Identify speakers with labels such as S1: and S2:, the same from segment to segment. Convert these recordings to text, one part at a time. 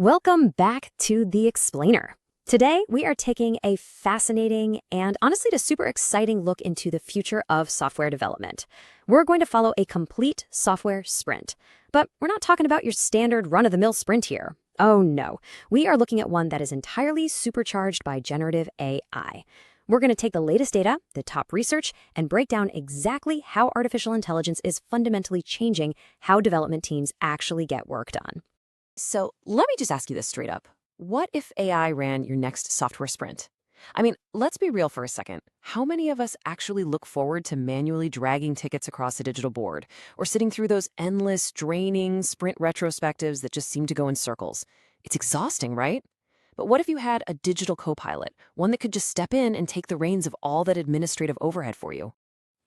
S1: Welcome back to The Explainer. Today, we are taking a fascinating and honestly, a super exciting look into the future of software development. We're going to follow a complete software sprint, but we're not talking about your standard run-of-the-mill sprint here. Oh no, we are looking at one that is entirely supercharged by generative AI. We're going to take the latest data, the top research, and break down exactly how artificial intelligence is fundamentally changing how development teams actually get work done.
S2: So let me just ask you this straight up. What if AI ran your next software sprint? I mean, let's be real for a second. How many of us actually look forward to manually dragging tickets across a digital board or sitting through those endless, draining sprint retrospectives that just seem to go in circles? It's exhausting, right? But what if you had a digital co-pilot, one that could just step in and take the reins of all that administrative overhead for you?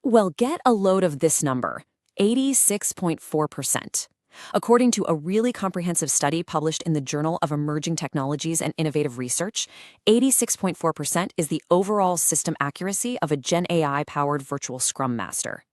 S2: Well, get a load of this number, 86.4%. According to a really comprehensive study published in the Journal of Emerging Technologies and Innovative Research, 86.4% is the overall system accuracy of a GenAI-powered virtual Scrum Master.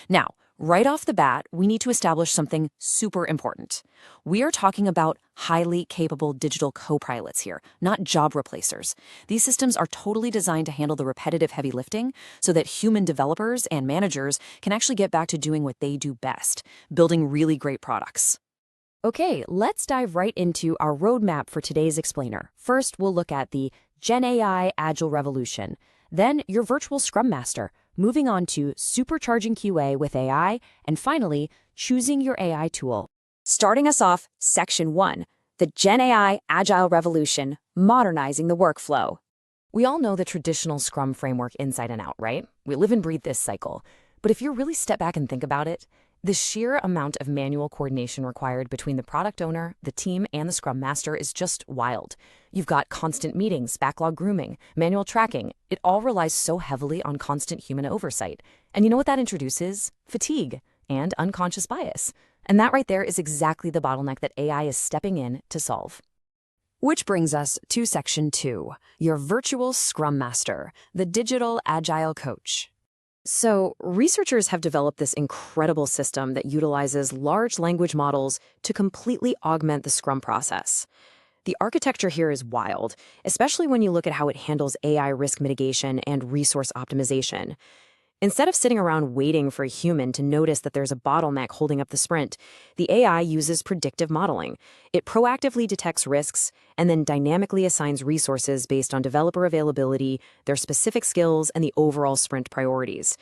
S2: Now, right off the bat, we need to establish something super important. We are talking about highly capable digital co-pilots here, not job replacers. These systems are totally designed to handle the repetitive heavy lifting so that human developers and managers can actually get back to doing what they do best, building really great products.
S1: Okay, let's dive right into our roadmap for today's explainer. First, we'll look at the GenAI Agile Revolution, then your virtual Scrum Master, moving on to supercharging QA with AI, and finally, choosing your AI tool. Starting us off, Section 1, the GenAI Agile Revolution, modernizing the workflow.
S2: We all know the traditional Scrum framework inside and out, right? We live and breathe this cycle. But if you really step back and think about it, the sheer amount of manual coordination required between the product owner, the team, and the Scrum Master is just wild. You've got constant meetings, backlog grooming, manual tracking. It all relies so heavily on constant human oversight. And you know what that introduces? Fatigue and unconscious bias. And that right there is exactly the bottleneck that AI is stepping in to solve.
S1: Which brings us to Section 2, your virtual Scrum Master, the digital agile coach. So, researchers have developed this incredible system that utilizes large language models to completely augment the Scrum process. The architecture here is wild, especially when you look at how it handles AI risk mitigation and resource optimization. Instead of sitting around waiting for a human to notice that there's a bottleneck holding up the sprint, the AI uses predictive modeling. It proactively detects risks and then dynamically assigns resources based on developer availability, their specific skills, and the overall sprint priorities.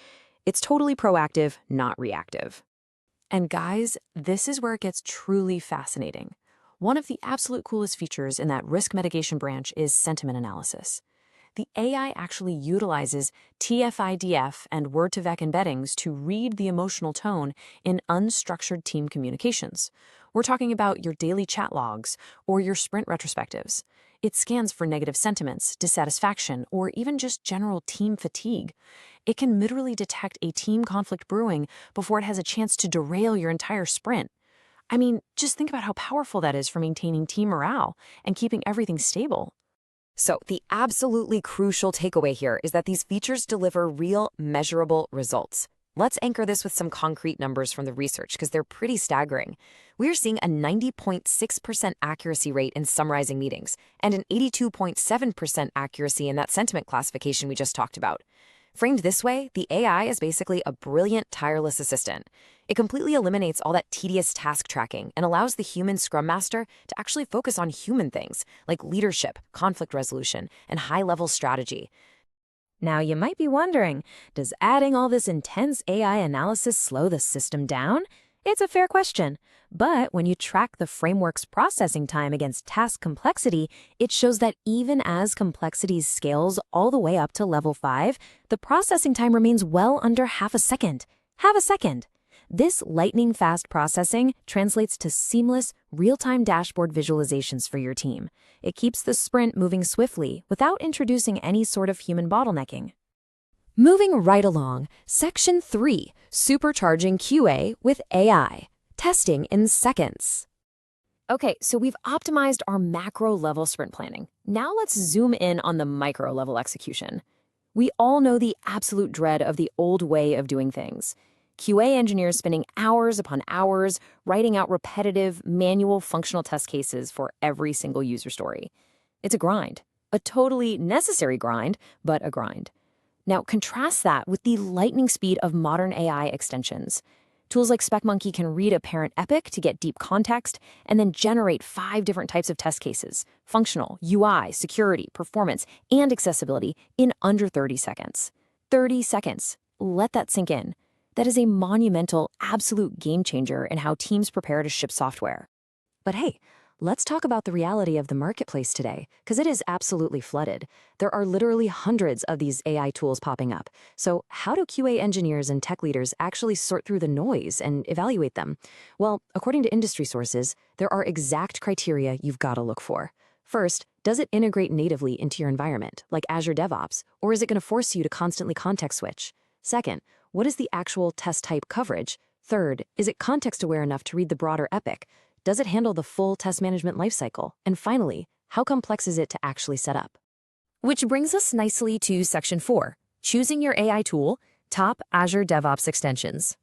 S1: It's totally proactive, not reactive.
S2: And guys, this is where it gets truly fascinating. One of the absolute coolest features in that risk mitigation branch is sentiment analysis. The AI actually utilizes TF-IDF and Word-to-Vec embeddings to read the emotional tone in unstructured team communications. We're talking about your daily chat logs or your sprint retrospectives. It scans for negative sentiments, dissatisfaction, or even just general team fatigue. It can literally detect a team conflict brewing before it has a chance to derail your entire sprint. I mean, just think about how powerful that is for maintaining team morale and keeping everything stable.
S1: So the absolutely crucial takeaway here is that these features deliver real, measurable results. Let's anchor this with some concrete numbers from the research because they're pretty staggering. We're seeing a 90.6% accuracy rate in summarizing meetings and an 82.7% accuracy in that sentiment classification we just talked about. Framed this way, the AI is basically a brilliant, tireless assistant. It completely eliminates all that tedious task tracking and allows the human Scrum Master to actually focus on human things like leadership, conflict resolution, and high-level strategy. Now, you might be wondering, does adding all this intense AI analysis slow the system down? It's a fair question. But when you track the framework's processing time against task complexity, it shows that even as complexity scales all the way up to level 5, the processing time remains well under half a second. Half a second! This lightning-fast processing translates to seamless, real-time dashboard visualizations for your team. It keeps the sprint moving swiftly without introducing any sort of human bottlenecking. Moving right along, Section 3, Supercharging QA with AI. Testing in seconds. Okay, so we've optimized our macro-level sprint planning. Now let's zoom in on the micro-level execution. We all know the absolute dread of the old way of doing things.
S2: QA engineers spending hours upon hours writing out repetitive, manual functional test cases for every single user story. It's a grind, a totally necessary grind, but a grind. Now, contrast that with the lightning speed of modern AI extensions. Tools like SpecMonkey can read a parent epic to get deep context and then generate 5 different types of test cases: functional, UI, security, performance, and accessibility in under 30 seconds. 30 seconds. Let that sink in. That is a monumental, absolute game changer in how teams prepare to ship software. But hey, let's talk about the reality of the marketplace today, because it is absolutely flooded. There are literally hundreds of these AI tools popping up. So how do QA engineers and tech leaders actually sort through the noise and evaluate them? Well, according to industry sources, there are exact criteria you've got to look for. First, does it integrate natively into your environment, like Azure DevOps, or is it going to force you to constantly context switch? Second, what is the actual test type coverage? Third, is it context-aware enough to read the broader epic? Does it handle the full test management lifecycle? And finally, how complex is it to actually set up? Which brings us nicely to Section 4, choosing your AI tool, top Azure DevOps extensions.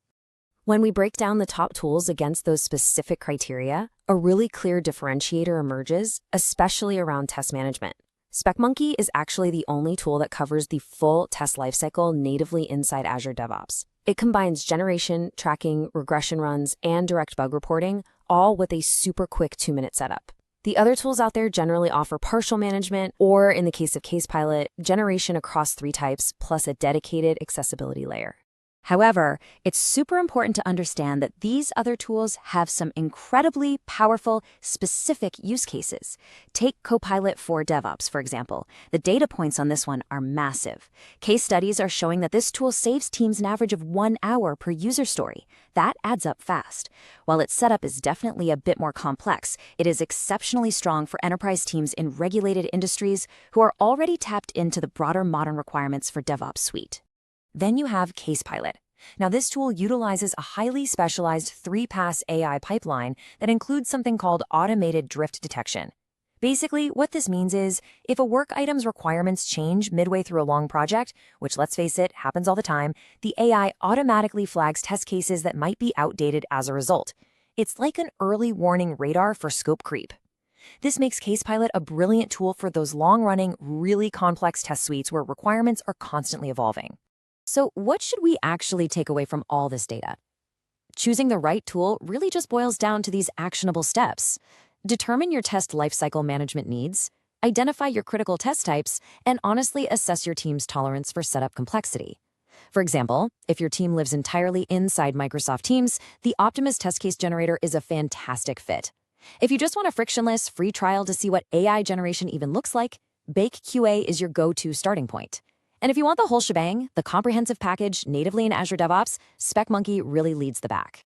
S2: When we break down the top tools against those specific criteria, a really clear differentiator emerges, especially around test management. SpecMonkey is actually the only tool that covers the full test lifecycle natively inside Azure DevOps. It combines generation, tracking, regression runs, and direct bug reporting, all with a super quick 2-minute setup. The other tools out there generally offer partial management, or in the case of CasePilot, generation across 3 types plus a dedicated accessibility layer. However, it's super important to understand that these other tools have some incredibly powerful, specific use cases. Take Copilot for DevOps, for example. The data points on this one are massive. Case studies are showing that this tool saves teams an average of 1 hour per user story. That adds up fast. While its setup is definitely a bit more complex, it is exceptionally strong for enterprise teams in regulated industries who are already tapped into the broader modern requirements for DevOps suite. Then you have CasePilot. Now, this tool utilizes a highly specialized 3-pass AI pipeline that includes something called automated drift detection. Basically, what this means is, if a work item's requirements change midway through a long project, which, let's face it, happens all the time, the AI automatically flags test cases that might be outdated as a result. It's like an early warning radar for scope creep. This makes CasePilot a brilliant tool for those long-running, really complex test suites where requirements are constantly evolving. So what should we actually take away from all this data? Choosing the right tool really just boils down to these actionable steps. Determine your test lifecycle management needs, identify your critical test types, and honestly assess your team's tolerance for setup complexity. For example, if your team lives entirely inside Microsoft Teams, the Optimus Test Case Generator is a fantastic fit. If you just want a frictionless, free trial to see what AI generation even looks like, Bake QA is your go-to starting point. And if you want the whole shebang, the comprehensive package natively in Azure DevOps, SpecMonkey really leads the pack.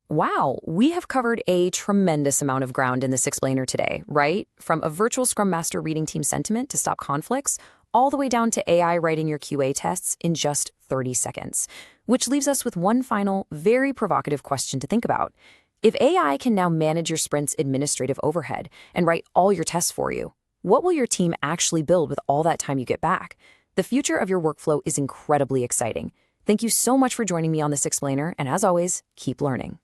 S2: Wow, we have covered a tremendous amount of ground in this explainer today, right? From a virtual Scrum Master reading team sentiment to stop conflicts, all the way down to AI writing your QA tests in just 30 seconds. Which leaves us with one final, very provocative question to think about. If AI can now manage your sprint's administrative overhead and write all your tests for you, what will your team actually build with all that time you get back? The future of your workflow is incredibly exciting. Thank you so much for joining me on this explainer, and as always, keep learning.